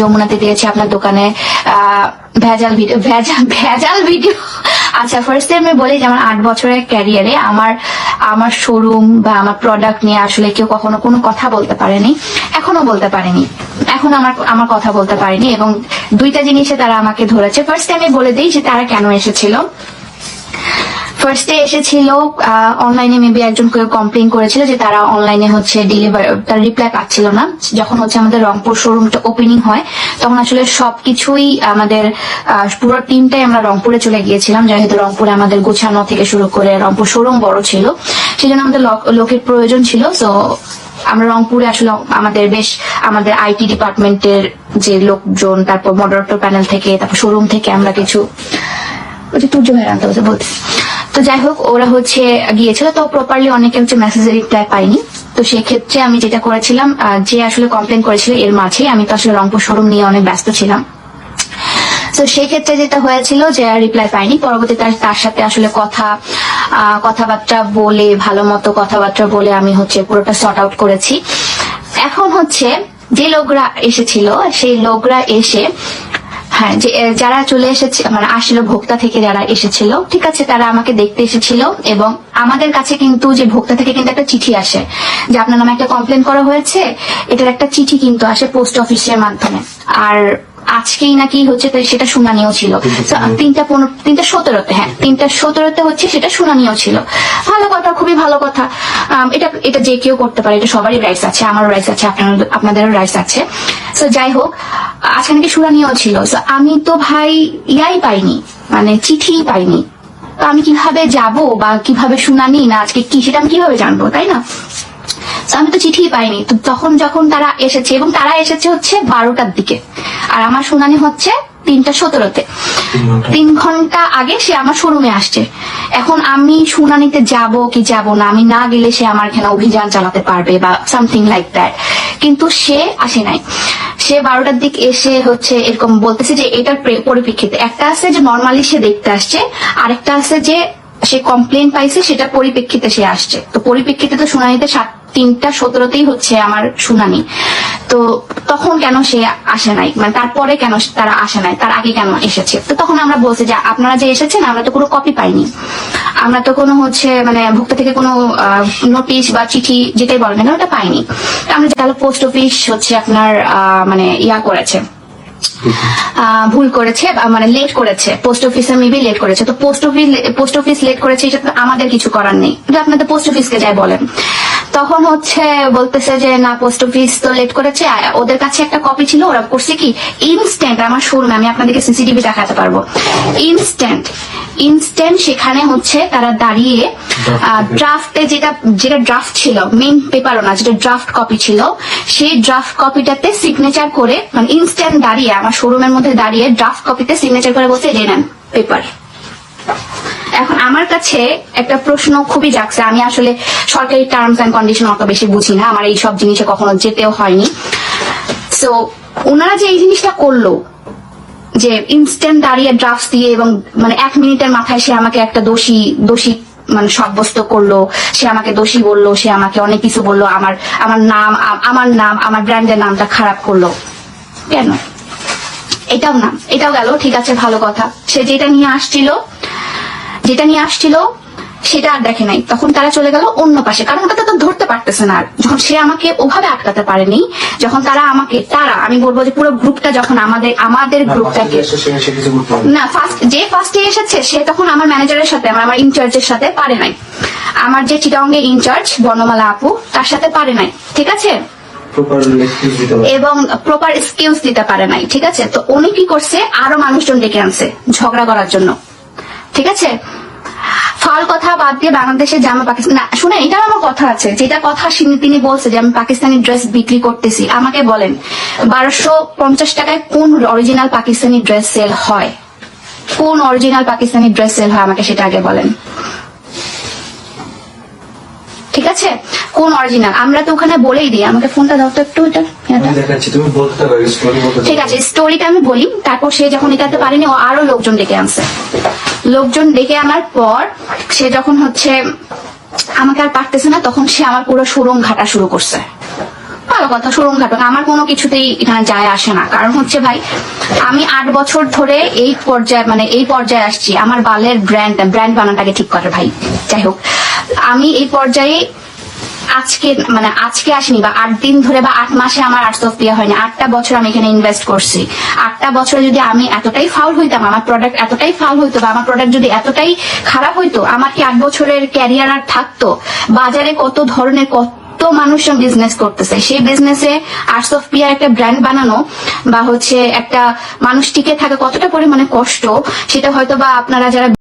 যমুনাতে দিয়েছি আপনার দোকানে ভেজাল ভিডিও। আচ্ছা, ফার্স্টে আমি বলি যে আমার 8 বছরের ক্যারিয়ারে আমার শোরুম বা আমার প্রোডাক্ট নিয়ে আসলে কেউ কখনো কোনো কথা বলতে পারেনি, এখনো বলতে পারেনি, এখন আমার কথা বলতে পারেনি। এবং দুইটা জিনিসে তারা আমাকে ধরেছে। ফার্স্টে আমি বলে দিই যে তারা কেন এসেছিল। ফার্স্টে এসেছিল অনলাইনে মেবি একজন কেউ কমপ্লেইন করেছিল যে তারা অনলাইনে হচ্ছে তার রিপ্লাই পাচ্ছিল না। যখন হচ্ছে আমাদের রংপুর শোরুমটা ওপেনিং হয় তখন আসলে সবকিছুই আমাদের পুরো টিমটাই আমরা রংপুরে চলে গিয়েছিলাম, যেহেতু রংপুরে আমাদের গোছানো থেকে শুরু করে রংপুর শোরুম বড় ছিল, সেজন্য আমাদের লোকের প্রয়োজন ছিল। তো আমরা রংপুরে আসলে আমাদের আইটি ডিপার্টমেন্টের যে লোকজন, তারপর মডারেটর প্যানেল থেকে, তারপর শোরুম থেকে আমরা কিছু তুর্য ভাইয়ের আনতে হচ্ছে বলছি। তো যাই হোক, ওরা হচ্ছে গিয়েছিল, তো প্রপারলি অনেকে হচ্ছে মেসেজের রিপ্লাই পাইনি। তো সেক্ষেত্রে আমি যেটা করেছিলাম, যে আসলে কমপ্লেন করেছিল এর মাঝে আমি তো আসলে রংপুর শোরুম নিয়ে অনেক ব্যস্ত ছিলাম। তো সেই ক্ষেত্রে যেটা হয়েছিল যে রিপ্লাই পাইনি, পরবর্তীতে তার সাথে আসলে কথাবার্তা বলে, ভালো মতো কথাবার্তা বলে আমি হচ্ছে পুরোটা সর্ট আউট করেছি। এখন হচ্ছে যে লোকরা এসেছিল সেই লোকরা এসে, হ্যাঁ, যে যারা চলে এসেছে মানে আসছিল ভোক্তা থেকে যারা এসেছিল, ঠিক আছে, তারা আমাকে দেখতে এসেছিল এবং আমাদের কাছে কিন্তু যে ভোক্তা থেকে কিন্তু একটা চিঠি আসে যে আপনার নামে একটা কমপ্লেন করা হয়েছে, এটার একটা চিঠি কিন্তু আসে পোস্ট অফিসের মাধ্যমে। আর আজকেই নাকি হচ্ছে সেটা শুনানিও ছিল 3:17-তে, হ্যাঁ 3:17-তে হচ্ছে সেটা শুনানিও ছিল। ভালো কথা, খুবই ভালো কথা। এটা যে কেউ করতে পারে, এটা সবারই রাইটস আছে, আমারও রাইটস আছে, আপনাদেরও রাইটস আছে। তো যাই হোক, আজকে নাকি শুনানিও ছিল। তো আমি তো ভাই পাইনি, মানে চিঠি পাইনি, তো আমি কিভাবে যাব বা কিভাবে শুনানি না আজকে কি সেটা আমি কিভাবে জানবো, তাই না? আমি তো চিঠি পাইনি। তো যখন তারা এসেছে, এবং তারা এসেছে হচ্ছে 12টার দিকে, আর আমার শুনানি হচ্ছে 3:17-তে, 3 ঘন্টা আগে সে আমার শোরুমে আসছে। এখন আমি শুনানিতে যাব কি যাব না, আমি না গেলে সে আমার এখানে অভিযান চালাতে পারবে বা সামথিং লাইক দ্যাট, কিন্তু সে আসে নাই। সে 12টার দিক এসে হচ্ছে এরকম বলতেছে যে এটার পরিপ্রেক্ষিতে একটা আছে যে নর্মালি সে দেখতে আসছে, আরেকটা আছে যে সে কমপ্লেন পাইছে সেটা পরিপ্রেক্ষিতে সে আসছে। তো পরিপ্রেক্ষিতে তো শুনানিতে 3:17-তেই হচ্ছে আমার শুনানি। তো তখন কেন সে আসে নাই, মানে তারপরে কেন তারা আসে নাই, তার আগে কেন এসেছে? তো তখন আমরা বলছি যে আপনারা যে এসেছেন আমরা তো কোনো কপি পাইনি, আমরা তো কোনো হচ্ছে মানে ভোক্তা থেকে কোনো নোটিশ বা চিঠি যেটাই বলেন না ওটা পাইনি। আমরা তাহলে পোস্ট অফিস হচ্ছে আপনার মানে করেছে, ভুল করেছে, মানে লেট করেছে, পোস্ট অফিসে মেবি লেট করেছে। তো পোস্ট অফিস লেট করেছে, এটা তো আমাদের কিছু করার নেই, এটা আপনাদের পোস্ট অফিসকে যাই বলেন। তখন হচ্ছে বলতেছে যে না, পোস্ট অফিস তো লেট করেছে, ওদের কাছে একটা কপি ছিল, ওরা করছে কি ইনস্ট্যান্ট আমার শোরুমে, আমি আপনাদেরকে সিসিটিভি দেখাতে পারবো, ইনস্ট্যান্ট সেখানে হচ্ছে তারা দাঁড়িয়ে ড্রাফটে যেটা ড্রাফট ছিল, মেইন পেপারও না, যেটা ড্রাফট কপি ছিল, সেই ড্রাফট কপিটাতে সিগনেচার করে, মানে ইনস্ট্যান্ট দাঁড়িয়ে আমার শোরুমের মধ্যে দাঁড়িয়ে ড্রাফট কপিতে সিগনেচার করে বলছে যে নেন পেপার। এখন আমার কাছে একটা প্রশ্ন খুবই জাগছে, আমি আসলে সরকারি টার্মস এন্ড কন্ডিশন অত বেশি বুঝি না, আমার এই সব জিনিসে কখনো যেতেও হয়নি। সো ওনারা যে এই জিনিসটা করলো, যে ইনস্ট্যান্ট দাঁড়িয়ে ড্রাফট দিয়ে এবং মানে 1 মিনিটের মাথায় সে আমাকে একটা দোষী মানে সাব্যস্ত করলো, সে আমাকে দোষী বললো, সে আমাকে অনেক কিছু বললো, আমার নাম আমার ব্র্যান্ডের নামটা খারাপ করলো কেন? এটাও গেল, ঠিক আছে, ভালো কথা। সে যেটা নিয়ে আসছিল সেটা আর দেখে নাই, তখন তারা চলে গেল অন্য পাশে, কারণ ওটা তো ধরতে পারতেছে না। আর যখন সে আমাকে ওভাবে আটকাতে পারেনি, যখন আমি বলবো যে পুরো গ্রুপটা যখন আমাদের গ্রুপটাকে না, ফার্স্টে এসেছে সে তখন আমার ম্যানেজারের সাথে, আমার ইনচার্জের সাথে পারে নাই, আমার যে চিটাগংয়ের ইনচার্জ বর্ণমালা আপু, তার সাথে পারে নাই, ঠিক আছে, এবং প্রপার এক্সকিউজ দিতে পারে নাই, ঠিক আছে। তো উনি কি করছে, আরো মানুষজন ডেকে আনছে ঝগড়া করার জন্য, ঠিক আছে। ফাল কথা বাদ দিয়ে বাংলাদেশে জামা পাকিস্তান না, শুনে এটা আমার কথা আছে, যেটা কথা তিনি বলছে যে আমি পাকিস্তানি ড্রেস বিক্রি করতেছি। আমাকে বলেন 1250 টাকায় কোন অরিজিনাল পাকিস্তানি ড্রেস সেল হয়? কোন অরিজিনাল পাকিস্তানি ড্রেস সেল হয় আমাকে সেটা আগে বলেন, ঠিক আছে, কোন অরিজিনাল? আমরা তো ওখানে বলেই দিই, আমাকে ফোনটা দাও তো একটু, এটা ঠিক আছে, স্টোরিটা আমি বলি। তারপর সে যখন এটাতে পারেনি, ও আরো লোকজন ডেকে আনার পর সে যখন হচ্ছে আমাকে আর পারতেছে না, তখন সে আমার পুরো শোরুম ঘাটা শুরু করছে। ভালো কথা, শোরুম ঘাটক, আমার কোনো কিছুতেই এখানে যায় আসে না। কারণ হচ্ছে ভাই, আমি 8 বছর ধরে এই পর্যায়ে আসছি। আমার বালের ব্র্যান্ড বানানোটাকে ঠিক করে ভাই। যাই হোক, আমি এই পর্যায়ে আজকে আসিনি, বা 8 দিন ধরে বা 8 মাসে আমার আর্টস অফ পিয়া হয়নি। 8টা বছর আমি এখানে ইনভেস্ট করছি। 8টা বছরে যদি আমি এতটাই ফাউল হইতাম, আমার প্রোডাক্ট এতটাই ফাউল হইতো, বা আমার প্রোডাক্ট যদি এতটাই খারাপ হইতো, আমার কি 8 বছরের ক্যারিয়ার আর থাকতো? বাজারে কত ধরনের কত মানুষজন বিজনেস করতেছে, সেই বিজনেসে আর্টস অফ পিয়ার একটা ব্র্যান্ড বানানো বা হচ্ছে একটা মানুষ টিকে থাকা কতটা পরিমাণে কষ্ট, সেটা হয়তো বা আপনারা যারা